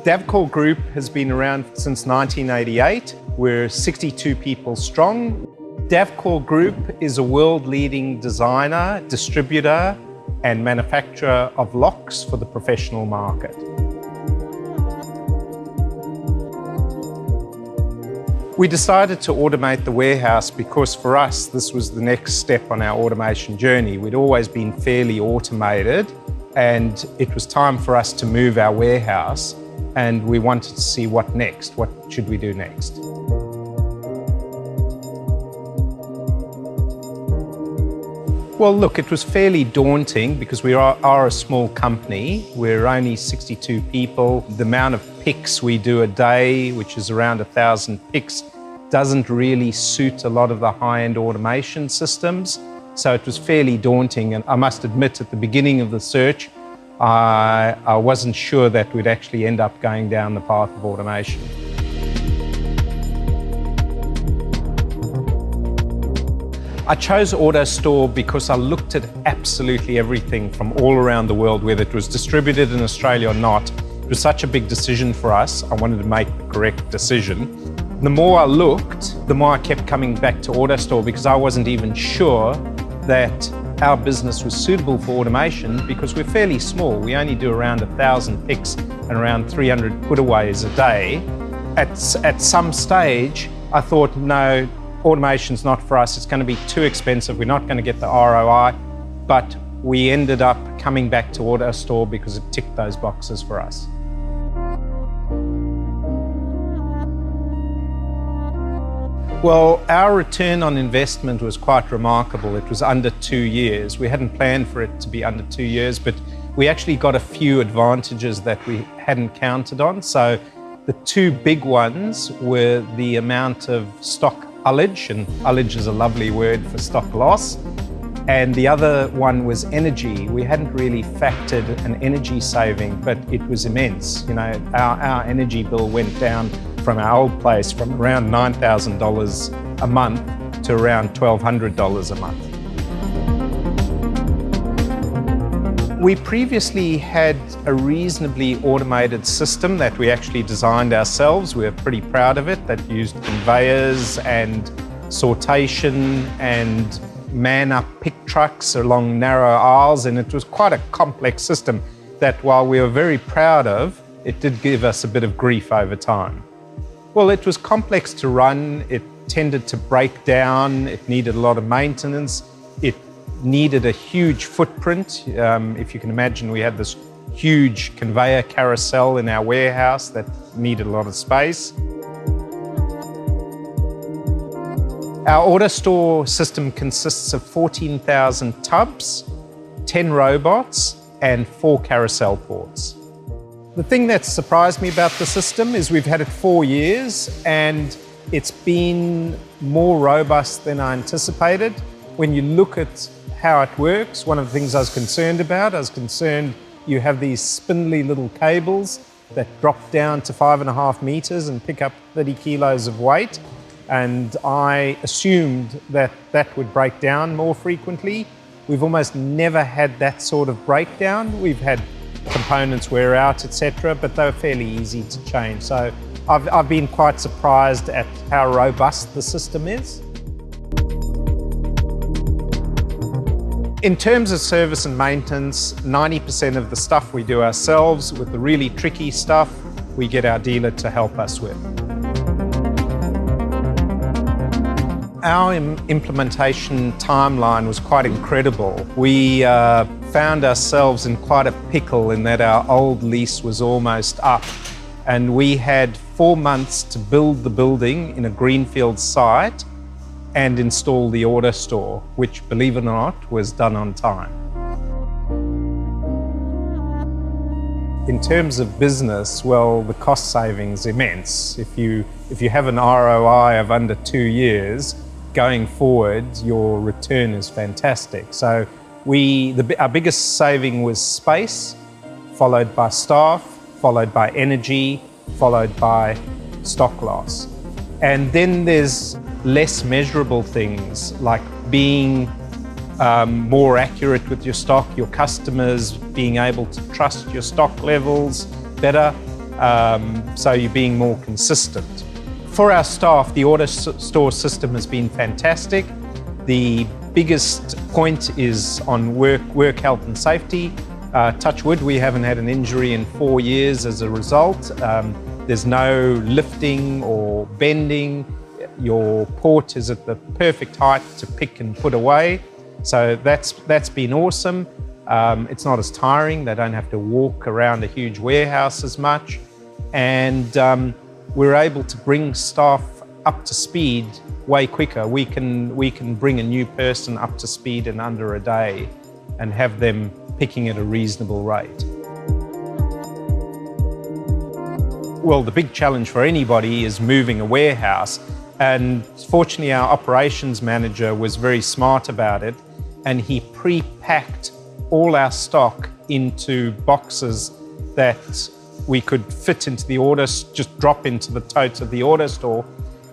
Davcor Group has been around since 1988. We're 62 people strong. Davcor Group is a world-leading designer, distributor, and manufacturer of locks for the professional market. We decided to automate the warehouse because for us, this was the next step on our automation journey. We'd always been fairly automated, and it was time for us to move our warehouse, and we wanted to see what next. What should we do next? Well, look, it was fairly daunting because we are a small company. We're only 62 people. The amount of picks we do a day, which is around 1,000 picks, doesn't really suit a lot of the high-end automation systems. So it was fairly daunting. And I must admit, at the beginning of the search, I wasn't sure that we'd actually end up going down the path of automation. I chose AutoStore because I looked at absolutely everything from all around the world, whether it was distributed in Australia or not. It was such a big decision for us. I wanted to make the correct decision. The more I looked, the more I kept coming back to AutoStore because I wasn't even sure that our business was suitable for automation because we're fairly small. We only do around 1,000 picks and around 300 putaways a day. At some stage, I thought, no, automation's not for us. It's going to be too expensive. We're not going to get the ROI. But we ended up coming back to AutoStore because it ticked those boxes for us. Well, our return on investment was quite remarkable. It was under 2 years. We hadn't planned for it to be under 2 years, but we actually got a few advantages that we hadn't counted on. So the two big ones were the amount of stock ullage, and ullage is a lovely word for stock loss. And the other one was energy. We hadn't really factored an energy saving, but it was immense. You know, our energy bill went down from our old place from around $9,000 a month to around $1,200 a month. We previously had a reasonably automated system that we actually designed ourselves. We're pretty proud of it, that used conveyors and sortation and man-up pick trucks along narrow aisles, and it was quite a complex system that while we were very proud of, it did give us a bit of grief over time. Well, it was complex to run, it tended to break down, it needed a lot of maintenance, it needed a huge footprint. If you can imagine, we had this huge conveyor carousel in our warehouse that needed a lot of space. Our AutoStore system consists of 14,000 tubs, 10 robots, and 4 carousel ports. The thing that surprised me about the system is we've had it 4 years and it's been more robust than I anticipated. When you look at how it works, one of the things I was concerned you have these spindly little cables that drop down to 5.5 meters and pick up 30 kilos of weight. And I assumed that that would break down more frequently. We've almost never had that sort of breakdown. We've had components wear out, etc., but they were fairly easy to change. So I've been quite surprised at how robust the system is. In terms of service and maintenance, 90% of the stuff we do ourselves. With the really tricky stuff, we get our dealer to help us with. Our implementation timeline was quite incredible. We found ourselves in quite a pickle in that our old lease was almost up, and we had 4 months to build the building in a greenfield site and install the AutoStore, which, believe it or not, was done on time. In terms of business, well, the cost savings is immense. If you have an ROI of under 2 years, going forward, your return is fantastic. So our biggest saving was space, followed by staff, followed by energy, followed by stock loss. And then there's less measurable things like being more accurate with your stock, your customers being able to trust your stock levels better. so you're being more consistent. For our staff, the AutoStore system has been fantastic. The biggest point is on work health and safety. Touch wood, we haven't had an injury in 4 years as a result. There's no lifting or bending. Your port is at the perfect height to pick and put away. So that's been awesome. It's not as tiring. They don't have to walk around a huge warehouse as much. And we're able to bring staff up to speed way quicker. We can bring a new person up to speed in under a day and have them picking at a reasonable rate. Well, the big challenge for anybody is moving a warehouse. And fortunately, our operations manager was very smart about it, and he pre-packed all our stock into boxes that we could fit into the just drop into the totes of the AutoStore.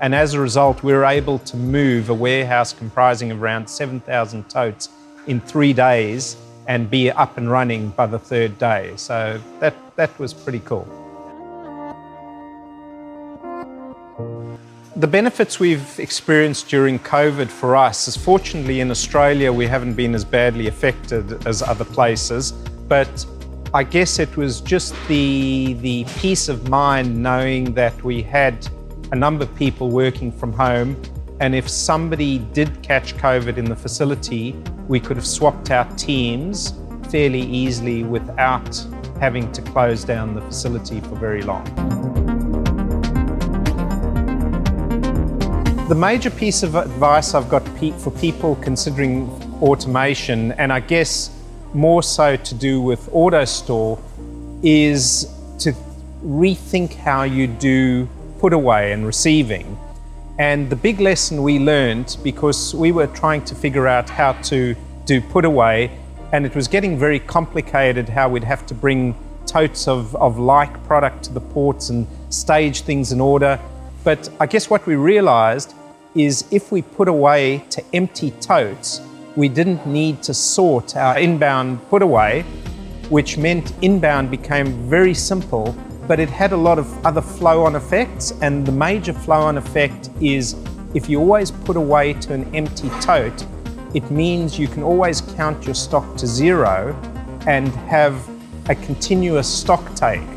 And as a result, we were able to move a warehouse comprising of around 7,000 totes in 3 days and be up and running by the 3rd day. So that was pretty cool. The benefits we've experienced during COVID for us is, fortunately in Australia we haven't been as badly affected as other places, but I guess it was just the peace of mind knowing that we had a number of people working from home, and if somebody did catch COVID in the facility, we could have swapped out teams fairly easily without having to close down the facility for very long. The major piece of advice I've got for people considering automation, and I guess more so to do with AutoStore, is to rethink how you do put away and receiving. And the big lesson we learned, because we were trying to figure out how to do put away, and it was getting very complicated how we'd have to bring totes of like product to the ports and stage things in order. But I guess what we realized is if we put away to empty totes, we didn't need to sort our inbound put away, which meant inbound became very simple, but it had a lot of other flow-on effects. And the major flow-on effect is if you always put away to an empty tote, it means you can always count your stock to 0 and have a continuous stock take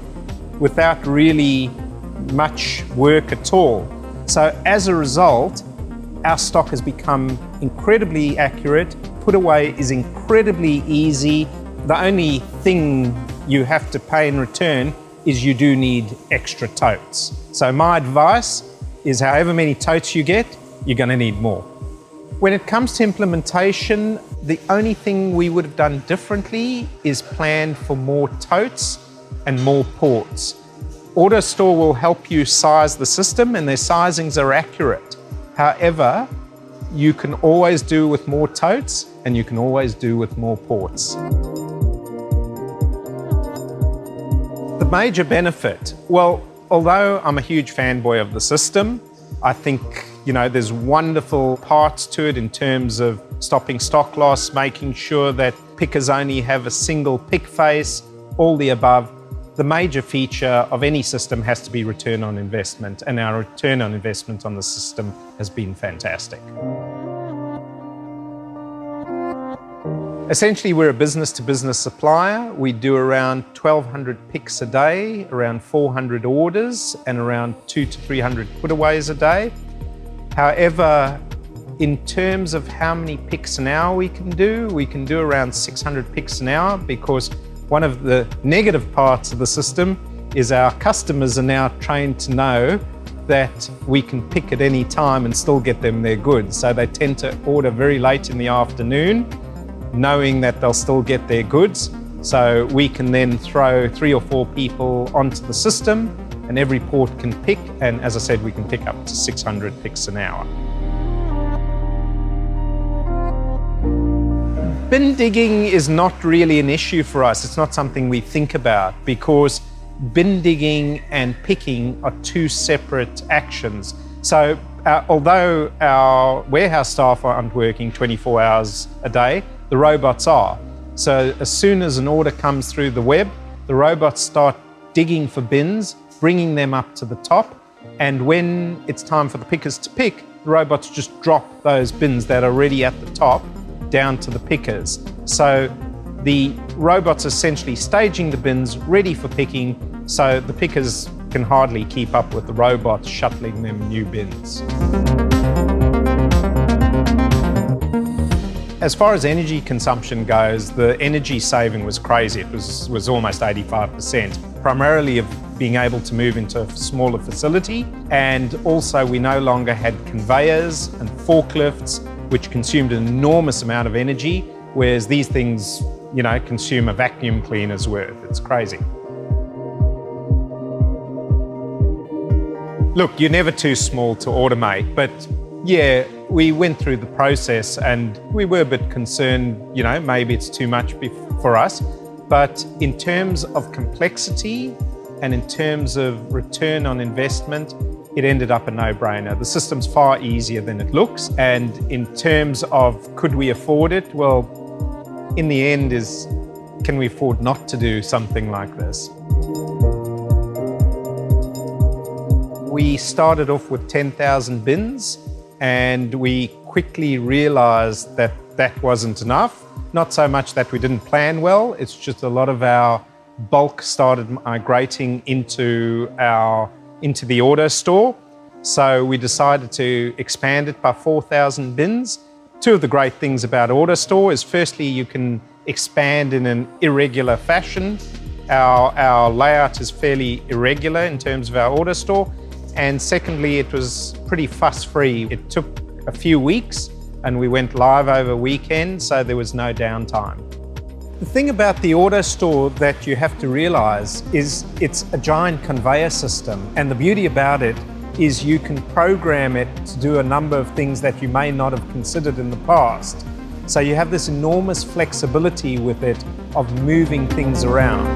without really much work at all. So as a result, our stock has become incredibly accurate. Put away is incredibly easy. The only thing you have to pay in return is you do need extra totes. So my advice is however many totes you get, you're going to need more. When it comes to implementation, the only thing we would have done differently is plan for more totes and more ports. AutoStore will help you size the system, and their sizings are accurate. However, you can always do with more totes and you can always do with more ports. The major benefit, well, although I'm a huge fanboy of the system, I think, there's wonderful parts to it in terms of stopping stock loss, making sure that pickers only have a single pick face, all the above. The major feature of any system has to be return on investment, and our return on investment on the system has been fantastic. Essentially, we're a business-to-business supplier. We do around 1,200 picks a day, around 400 orders, and around 200 to 300 putaways a day. However, in terms of how many picks an hour we can do around 600 picks an hour, because one of the negative parts of the system is our customers are now trained to know that we can pick at any time and still get them their goods. So they tend to order very late in the afternoon, knowing that they'll still get their goods. So we can then throw 3 or 4 people onto the system, and every port can pick. And as I said, we can pick up to 600 picks an hour. Bin digging is not really an issue for us. It's not something we think about, because bin digging and picking are 2 separate actions. So although our warehouse staff aren't working 24 hours a day, the robots are. So as soon as an order comes through the web, the robots start digging for bins, bringing them up to the top, and when it's time for the pickers to pick, the robots just drop those bins that are already at the top down to the pickers. So the robots essentially staging the bins ready for picking, so the pickers can hardly keep up with the robots shuttling them new bins. As far as energy consumption goes, the energy saving was crazy. It was almost 85%, primarily of being able to move into a smaller facility. And also we no longer had conveyors and forklifts, which consumed an enormous amount of energy, whereas these things, consume a vacuum cleaner's worth. It's crazy. Look, you're never too small to automate, but yeah, we went through the process and we were a bit concerned, maybe it's too much for us. But in terms of complexity and in terms of return on investment, it ended up a no-brainer. The system's far easier than it looks. And in terms of could we afford it? Well, in the end can we afford not to do something like this? We started off with 10,000 bins and we quickly realized that that wasn't enough. Not so much that we didn't plan well, it's just a lot of our bulk started migrating into the AutoStore. So we decided to expand it by 4,000 bins. Two of the great things about AutoStore is firstly, you can expand in an irregular fashion. Our layout is fairly irregular in terms of our AutoStore. And secondly, it was pretty fuss-free. It took a few weeks and we went live over weekend, so there was no downtime. The thing about the AutoStore that you have to realize is it's a giant conveyor system. And the beauty about it is you can program it to do a number of things that you may not have considered in the past. So you have this enormous flexibility with it of moving things around.